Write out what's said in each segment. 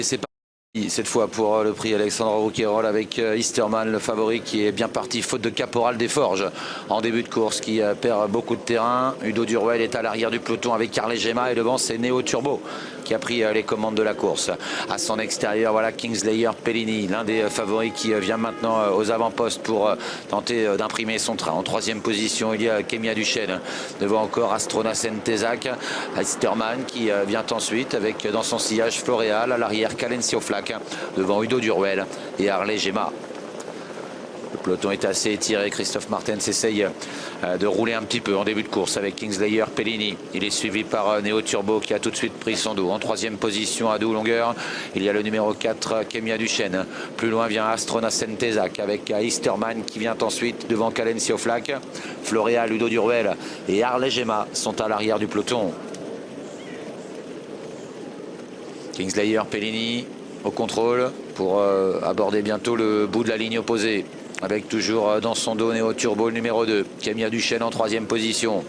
C'est parti cette fois pour le prix Alexandre Rouquayrol avec Easterman, le favori qui est bien parti faute de Caporal des Forges en début de course, qui perd beaucoup de terrain. Udo Durwell est à l'arrière du peloton avec Arlé Gemma et devant c'est Neo Turbo qui a pris les commandes de la course. À son extérieur, voilà Kingslayer Pellini, l'un des favoris qui vient maintenant aux avant-postes pour tenter d'imprimer son train. En troisième position, il y a Kemia Duchesne, devant encore Astrona Sentezac. Easterman qui vient ensuite avec dans son sillage Floréal, à l'arrière Calencio Flack, devant Udo Durwell et Arlé Gemma. Le peloton est assez étiré. Christophe Martens essaye de rouler un petit peu en début de course avec Kingslayer Pellini. Il est suivi par Neo Turbo qui a tout de suite pris son dos. En troisième position à 2 longueurs, il y a le numéro 4 Kemia Duchesne. Plus loin vient Astrona Sentezac avec Easterman qui vient ensuite devant Calencio Flack. Floréal, Udo Durwell et Arlé Gemma sont à l'arrière du peloton. Kingslayer Pellini au contrôle pour aborder bientôt le bout de la ligne opposée. Avec toujours dans son dos Neo Turbo le numéro 2. Kemia Duchesne en troisième position.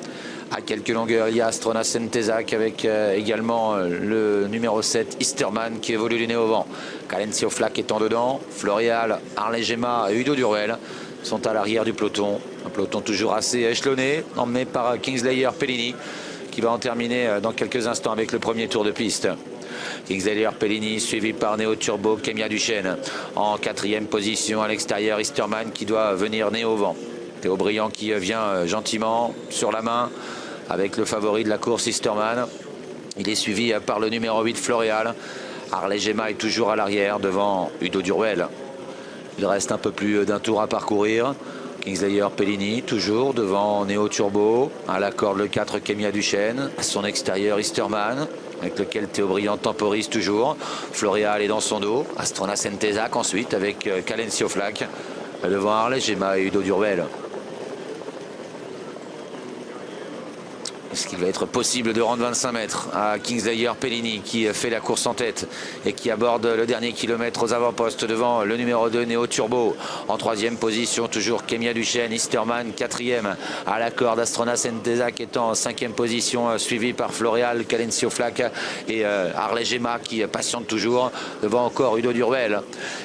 À quelques longueurs, il y a Astrona Sentezac avec également le numéro 7 Easterman qui évolue du nez au vent. Calencio Flack étant dedans. Floréal, Arlé Gemma et Udo Durwell sont à l'arrière du peloton. Un peloton toujours assez échelonné, emmené par Kingslayer Pellini qui va en terminer dans quelques instants avec le premier tour de piste. Kingslayer Pellini suivi par Neo Turbo, Kemia Duchesne en quatrième position. À l'extérieur, Easterman qui doit venir nez au vent. Théo Briand qui vient gentiment sur la main avec le favori de la course Easterman. Il est suivi par le numéro 8 Floréal. Arlé Gemma est toujours à l'arrière devant Udo Durwell. Il reste un peu plus d'un tour à parcourir. Kingslayer Pellini toujours devant Neo Turbo. À la corde le 4 Kemia Duchesne. À son extérieur Easterman avec lequel Théo Briand temporise toujours. Floréal est dans son dos. Astrona Sentezac ensuite avec Calencio Flack devant Arlé Gemma et Udo Durwell. Est-ce qu'il va être possible de rendre 25 mètres à Kingslayer Pellini qui fait la course en tête et qui aborde le dernier kilomètre aux avant-postes devant le numéro 2 Neo Turbo. En troisième position toujours Kemia Duchesne, Easterman quatrième à la corde, Astrona Sentezac étant en cinquième position suivi par Floréal, Calencio Flack et Arlé Gemma qui patiente toujours devant encore Udo Durwell.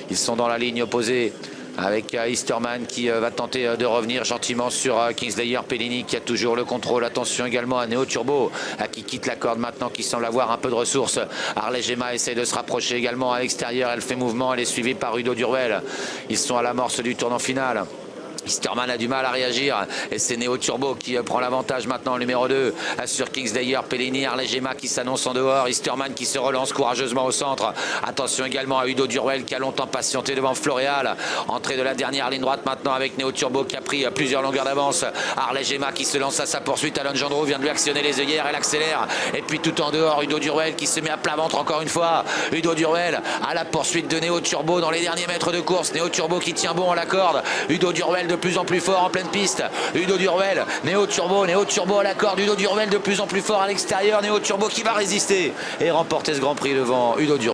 Ils sont dans la ligne opposée avec Easterman qui va tenter de revenir gentiment sur Kingslayer Pellini qui a toujours le contrôle. Attention également à Neo Turbo qui quitte la corde maintenant, qui semble avoir un peu de ressources. Arlé Gemma essaie de se rapprocher également à l'extérieur. Elle fait mouvement, elle est suivie par Udo Durwell. Ils sont à l'amorce du tournant final. Easterman a du mal à réagir et c'est Neo Turbo qui prend l'avantage maintenant, le numéro 2 sur Kingslayer Pellini. Arlé Gemma qui s'annonce en dehors, Easterman qui se relance courageusement au centre. Attention également à Udo Durwell qui a longtemps patienté devant Floréal. Entrée de la dernière ligne droite maintenant avec Neo Turbo qui a pris plusieurs longueurs d'avance. Arlé Gemma qui se lance à sa poursuite. Alain Gendreau vient de lui actionner les œillères, elle accélère et puis tout en dehors Udo Durwell qui se met à plat ventre encore une fois. Udo Durwell à la poursuite de Neo Turbo dans les derniers mètres de course. Neo Turbo qui tient bon à la corde. Udo Durwell de plus en plus fort en pleine piste. Udo Durwell, Neo Turbo à la corde. Udo Durwell de plus en plus fort à l'extérieur. Neo Turbo qui va résister et remporter ce Grand Prix devant Udo Durwell.